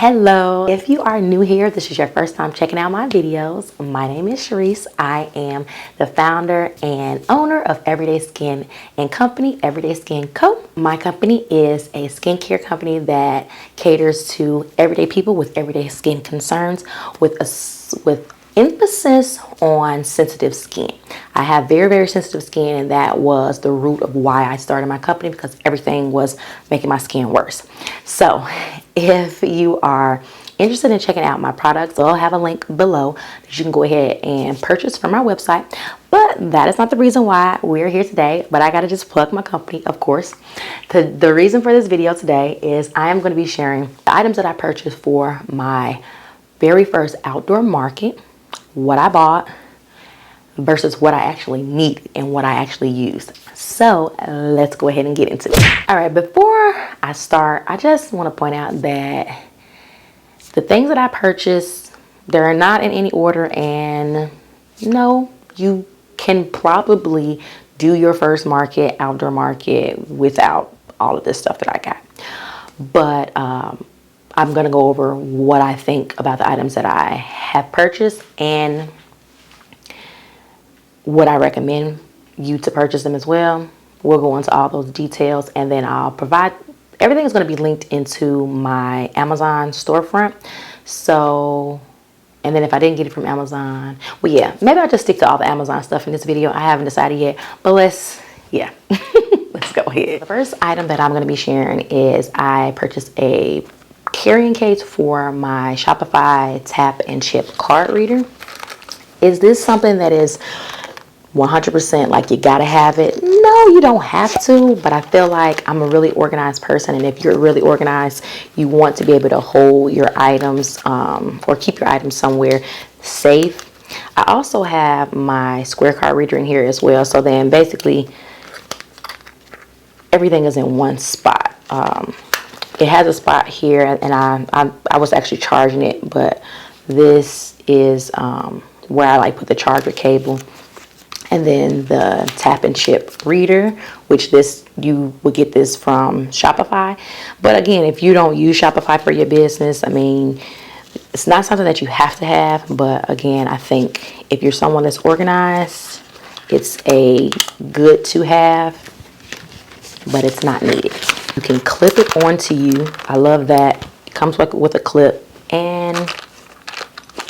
Hello, if you are new here, this is your first time checking out my videos. My name is Sharice. I am the founder and owner of Everyday Skin and company, Everyday Skin Co. My company is a skincare company that caters to everyday people with everyday skin concerns with emphasis on sensitive skin. I have very sensitive skin, and that was the root of why I started my company, because everything was making my skin worse. So if you are interested in checking out my products, I'll have a link below that you can go ahead and purchase from our website. But that is not the reason why we're here today, but I gotta just plug my company, of course. The reason for this video today is I am going to be sharing the items that I purchased for my very first outdoor market, what I bought versus what I actually need and what I actually used. So let's go ahead and get into it. All right, before I start, I just want to point out that the things that I purchased, they're not in any order, and no, you can probably do your first market, outdoor market, without all of this stuff that I got. But I'm going to go over what I think about the items that I have purchased and what I recommend you to purchase them as well. We'll go into all those details, and then I'll provide, everything is going to be linked into my Amazon storefront. So, and then if I didn't get it from Amazon, well, yeah, maybe I'll just stick to all the Amazon stuff in this video. I haven't decided yet, but let's go ahead. The first item that I'm going to be sharing is I purchased a carrying case for my Shopify tap and chip card reader. Is this something that is 100% like you gotta have it? No, you don't have to, but I feel like I'm a really organized person, and if you're really organized, you want to be able to hold your items or keep your items somewhere safe. I also have my Square card reader in here as well, so then basically everything is in one spot. It has a spot here, and I was actually charging it, but this is where I like put the charger cable, and then the tap and chip reader, which you would get this from Shopify. But again, if you don't use Shopify for your business, I mean, it's not something that you have to have. But again, I think if you're someone that's organized, it's a good to have, but it's not needed. You can clip it onto you. I love that. It comes with a clip, and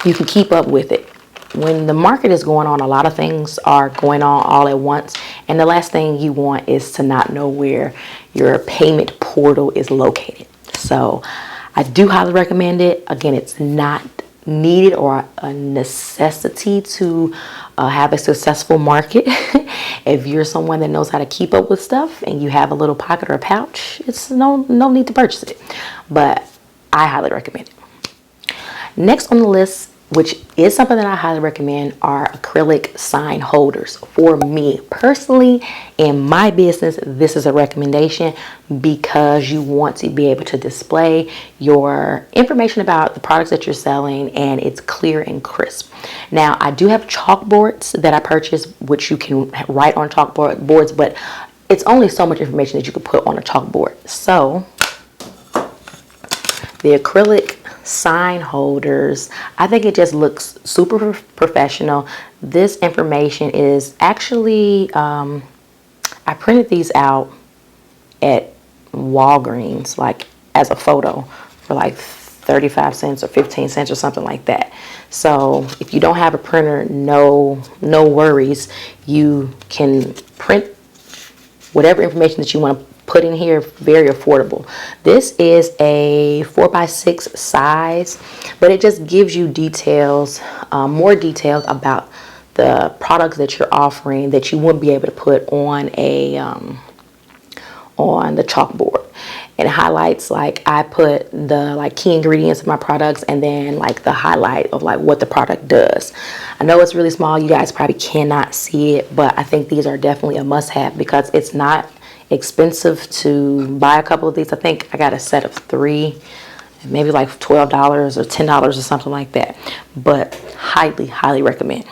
you can keep up with it. When the market is going on, a lot of things are going on all at once, and the last thing you want is to not know where your payment portal is located. So I do highly recommend it. Again, it's not needed or a necessity to have a successful market. If you're someone that knows how to keep up with stuff and you have a little pocket or a pouch, it's no need to purchase it, but I highly recommend it. Next on the list, which is something that I highly recommend, are acrylic sign holders. For me personally, in my business, this is a recommendation because you want to be able to display your information about the products that you're selling, and it's clear and crisp. Now, I do have chalkboards that I purchased, which you can write on chalkboards, but it's only so much information that you can put on a chalkboard. So the acrylic sign holders, I think it just looks super professional. This information is actually I printed these out at Walgreens, like as a photo, for like 35 cents or 15 cents or something like that. So if you don't have a printer, no worries. You can print whatever information that you want to put in here, very affordable. This is a 4x6 size, but it just gives you details, more details about the products that you're offering that you wouldn't be able to put on on the chalkboard. It highlights, like I put the key ingredients of my products, and then like the highlight of like what the product does. I know it's really small, you guys probably cannot see it, but I think these are definitely a must-have because it's not expensive to buy a couple of these. I think I got a set of 3, maybe like $12 or $10 or something like that, but highly recommend.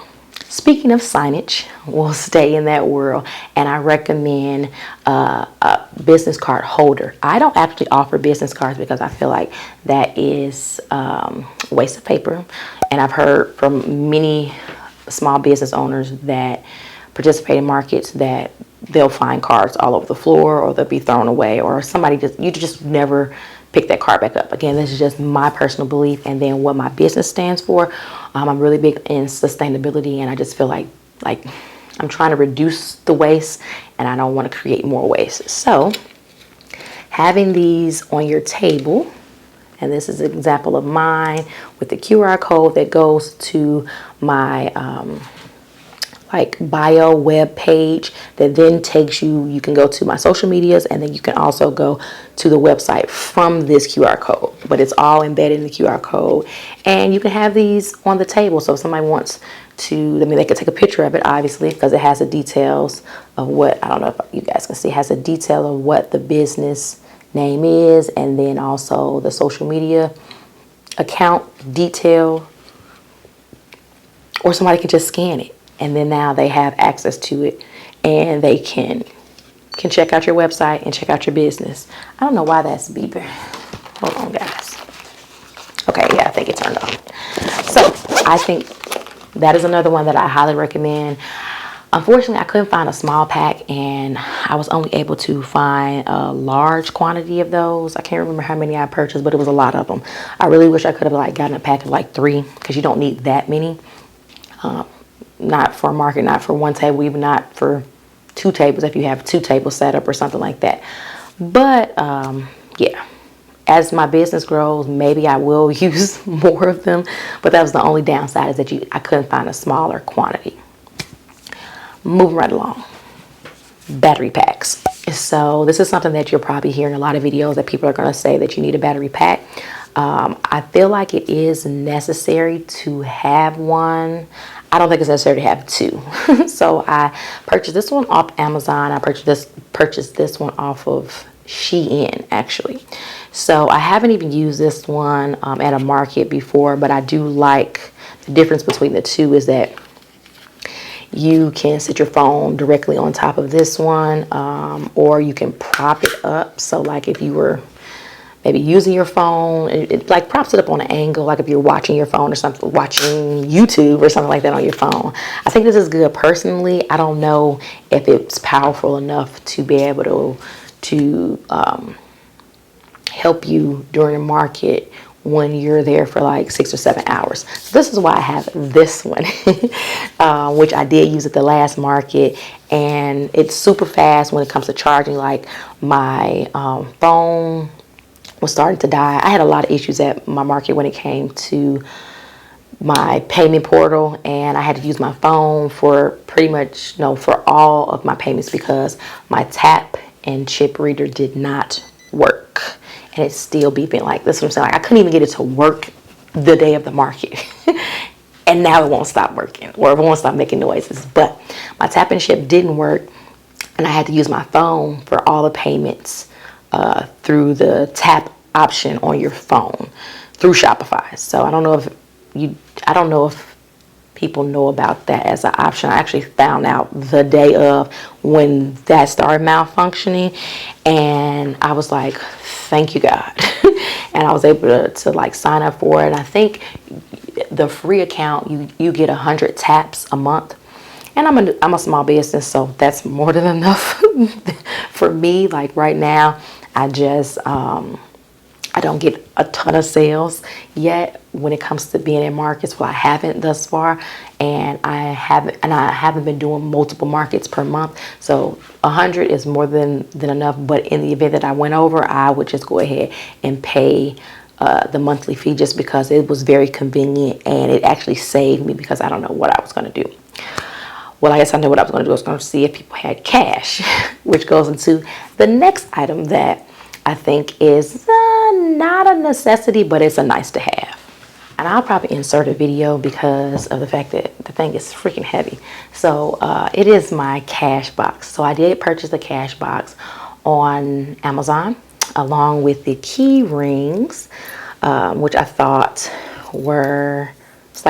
Speaking of signage, we'll stay in that world, and I recommend a business card holder. I don't actually offer business cards because I feel like that is a waste of paper, and I've heard from many small business owners that participate in markets that they'll find cards all over the floor, or they'll be thrown away, or you just never pick that card back up. Again, this is just my personal belief, and then what my business stands for. I'm really big in sustainability, and I just feel like I'm trying to reduce the waste, and I don't want to create more waste. So having these on your table, and this is an example of mine with the QR code that goes to my bio web page that then takes you can go to my social medias, and then you can also go to the website from this QR code, but it's all embedded in the QR code. And you can have these on the table, so if somebody wants to, they can take a picture of it, obviously, because it has the details of what, I don't know if you guys can see, it has a detail of what the business name is, and then also the social media account detail, or somebody can just scan it. And then now they have access to it, and they can check out your website and check out your business. I don't know why that's beeping. Hold on, guys. Okay, yeah, I think it turned off. So I think that is another one that I highly recommend. Unfortunately, I couldn't find a small pack, and I was only able to find a large quantity of those. I can't remember how many I purchased, but it was a lot of them. I really wish I could have gotten a pack of 3, because you don't need that many. Not for a market, not for one table, even not for 2 tables if you have 2 tables set up or something like that. But yeah, as my business grows, maybe I will use more of them. But that was the only downside, is that I couldn't find a smaller quantity. Moving right along, battery packs. So this is something that you'll probably hear in a lot of videos, that people are going to say that you need a battery pack. I feel like it is necessary to have one. I don't think it's necessary to have 2. So I purchased this one off Amazon. I purchased this one off of Shein, actually. So I haven't even used this one at a market before, but I do like the difference between the two is that you can sit your phone directly on top of this one, or you can prop it up. So like if you were maybe using your phone, it props it up on an angle, like if you're watching your phone or something, watching YouTube or something like that on your phone. I think this is good personally. I don't know if it's powerful enough to be able to help you during a market when you're there for 6 or 7 hours. So this is why I have this one, which I did use at the last market, and it's super fast when it comes to charging. My phone was starting to die. I had a lot of issues at my market when it came to my payment portal, and I had to use my phone for pretty much, for all of my payments, because my tap and chip reader did not work, and it's still beeping. This is what I'm saying. I couldn't even get it to work the day of the market. And now it won't stop working, or it won't stop making noises. But my tap and chip didn't work, and I had to use my phone for all the payments through the tap option on your phone through Shopify. So I don't know if people know about that as an option. I actually found out the day of when that started malfunctioning, and I was like, thank you God. And I was able to sign up for it. And I think the free account, you get 100 taps a month. And I'm a small business, so that's more than enough for me. Right now, I just I don't get a ton of sales yet when it comes to being in markets. Well, I haven't thus far, and I haven't been doing multiple markets per month. So 100 is more than enough. But in the event that I went over, I would just go ahead and pay the monthly fee, just because it was very convenient, and it actually saved me, because I don't know what I was going to do. Well, I guess I know what I was going to do. I was going to see if people had cash, which goes into the next item that I think is not a necessity, but it's a nice to have. And I'll probably insert a video because of the fact that the thing is freaking heavy. So it is my cash box. So I did purchase the cash box on Amazon, along with the key rings, which I thought were, it's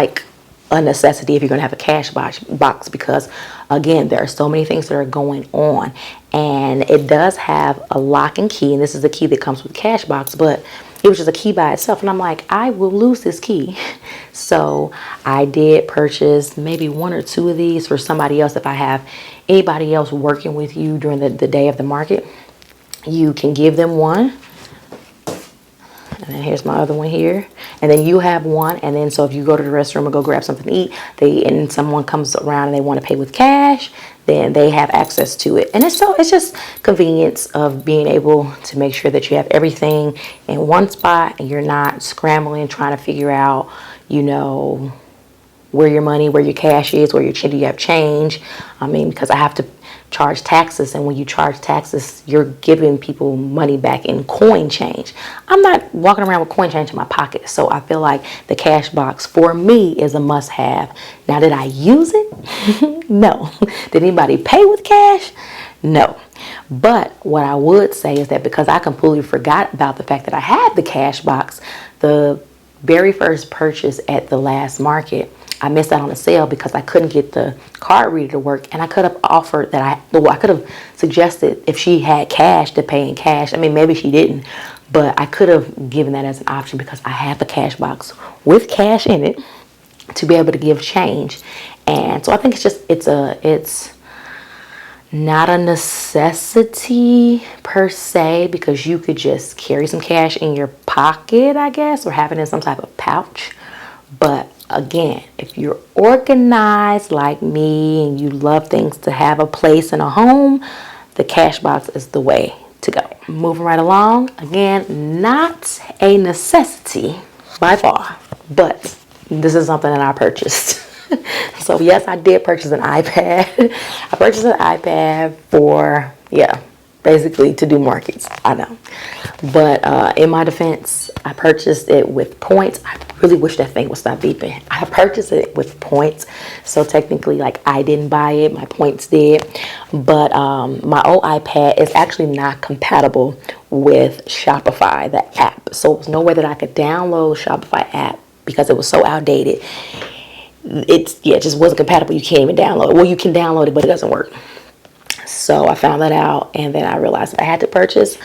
a necessity if you're going to have a cash box, because again, there are so many things that are going on, and it does have a lock and key, and this is the key that comes with the cash box, but it was just a key by itself, and I'm like, I will lose this key. So I did purchase maybe 1 or 2 of these for somebody else. If I have anybody else working with you during the day of the market, you can give them one. And then here's my other one here. And then you have one. And then so if you go to the restroom or go grab something to eat, and someone comes around and they want to pay with cash, then they have access to it. And it's just convenience of being able to make sure that you have everything in one spot and you're not scrambling trying to figure out, you know, where your money, where your cash is, where do you have change. I mean, because I have to charge taxes, and when you charge taxes, you're giving people money back in coin change. I'm not walking around with coin change in my pocket, so I feel like the cash box for me is a must-have. Now, did I use it? No. Did anybody pay with cash? No. But what I would say is that because I completely forgot about the fact that I had the cash box, the very first purchase at the last market, I missed out on a sale because I couldn't get the card reader to work, and I could have offered that I could have suggested if she had cash to pay in cash. I mean, maybe she didn't, but I could have given that as an option because I had the cash box with cash in it to be able to give change. And so I think it's not a necessity per se, because you could just carry some cash in your pocket, I guess, or have it in some type of pouch. But again, if you're organized like me and you love things to have a place in a home, the cash box is the way to go. Moving right along, again, not a necessity by far, but this is something that I purchased. So yes, I did purchase an iPad. I purchased an iPad for, basically to do markets. I know. But in my defense, I purchased it with points. I really wish that thing would stop beeping. I purchased it with points. So technically, like, I didn't buy it. My points did. But my old iPad is actually not compatible with Shopify, the app. So there's no way that I could download Shopify app because it was so outdated. It just wasn't compatible. You can't even download it. Well, you can download it, but it doesn't work. So I found that out, and then I realized I had to purchase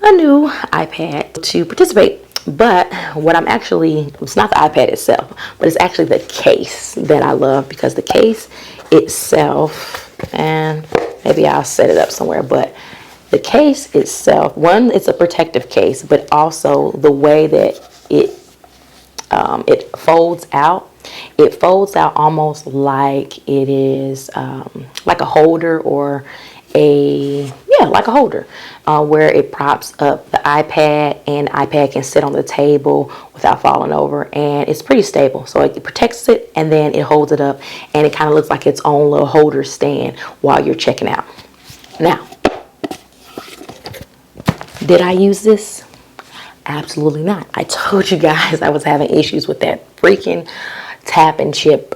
a new iPad to participate. But what it's not the iPad itself, but it's actually the case that I love, because the case itself, and maybe I'll set it up somewhere, but the case itself, one, it's a protective case, but also the way that it folds out. It folds out almost like it is like a holder, or like a holder, where it props up the iPad, and the iPad can sit on the table without falling over, and it's pretty stable. So it protects it, and then it holds it up, and it kind of looks like its own little holder stand while you're checking out. Now, did I use this? Absolutely not. I told you guys I was having issues with that freaking tap and chip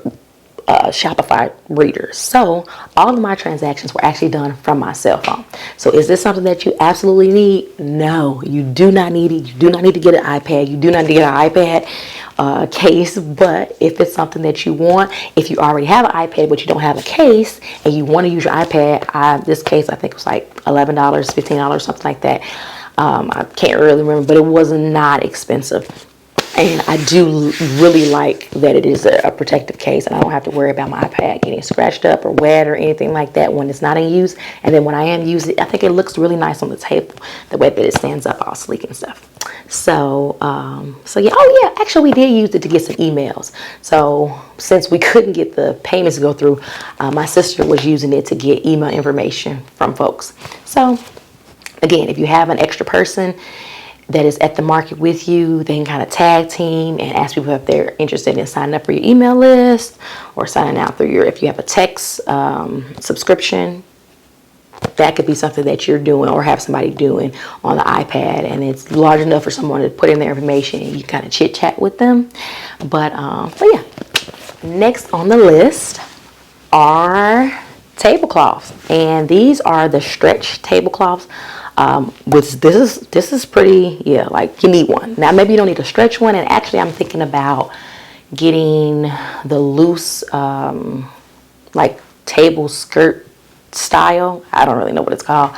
Shopify readers. So all of my transactions were actually done from my cell phone. So is this something that you absolutely need? No, you do not need it. You do not need to get an iPad. You do not need to get an iPad case. But if it's something that you want, if you already have an iPad but you don't have a case and you want to use your iPad, this case I think was like $11, $15, something like that. I can't really remember, but it was not expensive. And I do really like that it is a protective case, and I don't have to worry about my iPad getting scratched up or wet or anything like that when it's not in use. And then when I am using it, I think it looks really nice on the table, the way that it stands up all sleek and stuff. So yeah. Oh yeah, actually we did use it to get some emails. So since we couldn't get the payments to go through, my sister was using it to get email information from folks. So again, if you have an extra person that is at the market with you, they can kind of tag team and ask people if they're interested in signing up for your email list, or signing out through if you have a text subscription. That could be something that you're doing or have somebody doing on the iPad, and it's large enough for someone to put in their information and you kind of chit chat with them. But yeah, next on the list are tablecloths, and these are the stretch tablecloths. This is pretty, like you need one. Now maybe you don't need a stretch one, and actually I'm thinking about getting the loose like table skirt style. I don't really know what it's called,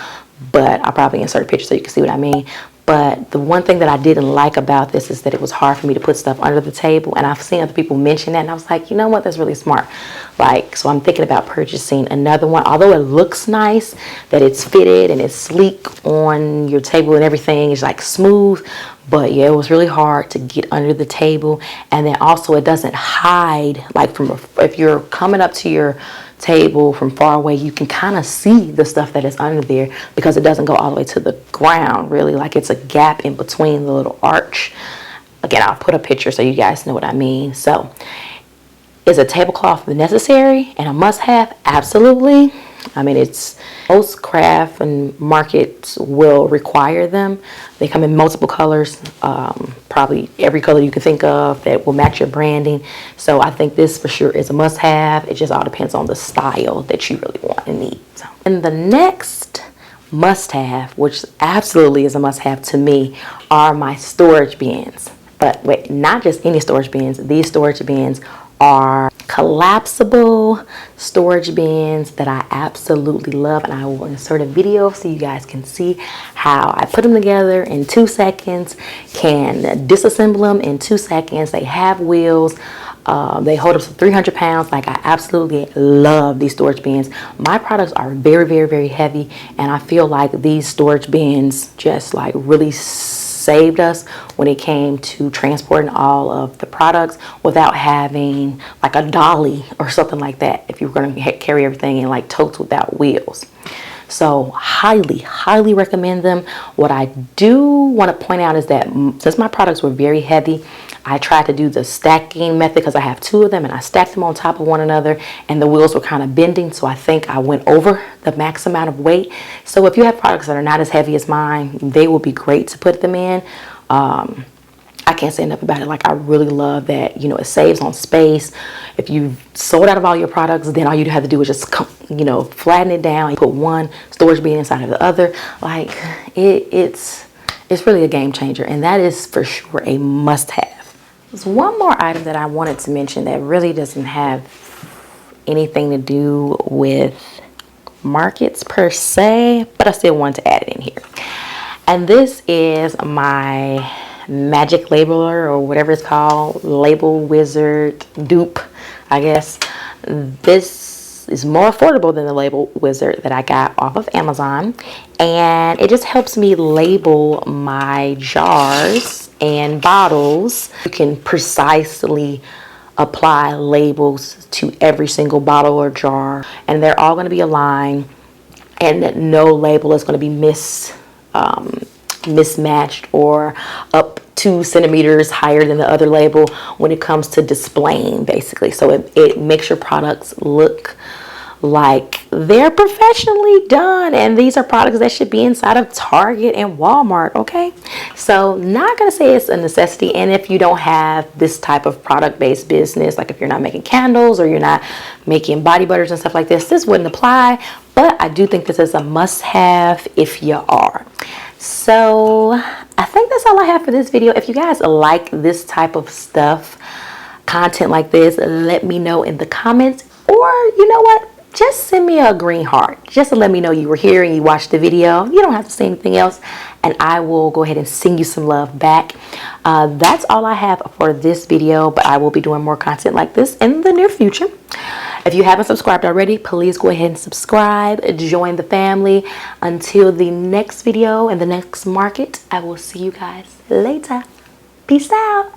but I'll probably insert a picture so you can see what I mean. But the one thing that I didn't like about this is that it was hard for me to put stuff under the table, and I've seen other people mention that, and I was like, you know what, that's really smart. Like, so I'm thinking about purchasing another one. Although it looks nice, that it's fitted and it's sleek on your table and everything is like smooth, but yeah, it was really hard to get under the table. And then also it doesn't hide, like if you're coming up to your table from far away, you can kind of see the stuff that is under there because it doesn't go all the way to the ground, really. Like, it's a gap in between the little arch. Again, I'll put a picture so you guys know what I mean. So, is a tablecloth necessary and a must-have? Absolutely. I mean, it's most craft and markets will require them. They come in multiple colors, probably every color you can think of that will match your branding. So I think this for sure is a must-have. It just all depends on the style that you really want and need. So, and the next must-have, which absolutely is a must-have to me, are my storage bins. But wait, not just any storage bins. These storage bins are collapsible storage bins that I absolutely love, and I will insert a video so you guys can see how I put them together in 2 seconds, can disassemble them in 2 seconds. They have wheels. They hold up to 300 pounds. Like, I absolutely love these storage bins. My products are very, very, very heavy, and I feel like these storage bins just like really saved us when it came to transporting all of the products without having like a dolly or something like that if you're going to carry everything in like totes without wheels. So highly, highly recommend them. What I do want to point out is that since my products were very heavy, I tried to do the stacking method because I have 2 of them, and I stacked them on top of one another, and the wheels were kind of bending, so I think I went over the max amount of weight. So if you have products that are not as heavy as mine, they will be great to put them in. I can't say enough about it. Like, I really love that, you know, it saves on space. If you've sold out of all your products, then all you have to do is just, you know, flatten it down and put one storage bin inside of the other. Like, it's really a game changer, and that is for sure a must-have. There's one more item that I wanted to mention that really doesn't have anything to do with markets per se, but I still wanted to add it in here. And this is my magic labeler, or whatever it's called, label wizard dupe, I guess. This is more affordable than the label wizard that I got off of Amazon, and it just helps me label my jars and bottles. You can precisely apply labels to every single bottle or jar, and they're all going to be aligned, and no label is going to be mismatched or up 2 centimeters higher than the other label when it comes to displaying, basically. So it makes your products look like they're professionally done, and these are products that should be inside of Target and Walmart. Okay, so not gonna say it's a necessity, and if you don't have this type of product-based business, like if you're not making candles or you're not making body butters and stuff like this wouldn't apply. But I do think this is a must-have if you are. So I think that's all I have for this video. If you guys like this type of stuff, content like this, let me know in the comments, or you know what, just send me a green heart just to let me know you were here and you watched the video. You don't have to say anything else, and I will go ahead and send you some love back. That's all I have for this video, but I will be doing more content like this in the near future. If you haven't subscribed already, please go ahead and subscribe, join the family. Until the next video and the next market, I will see you guys later. Peace out.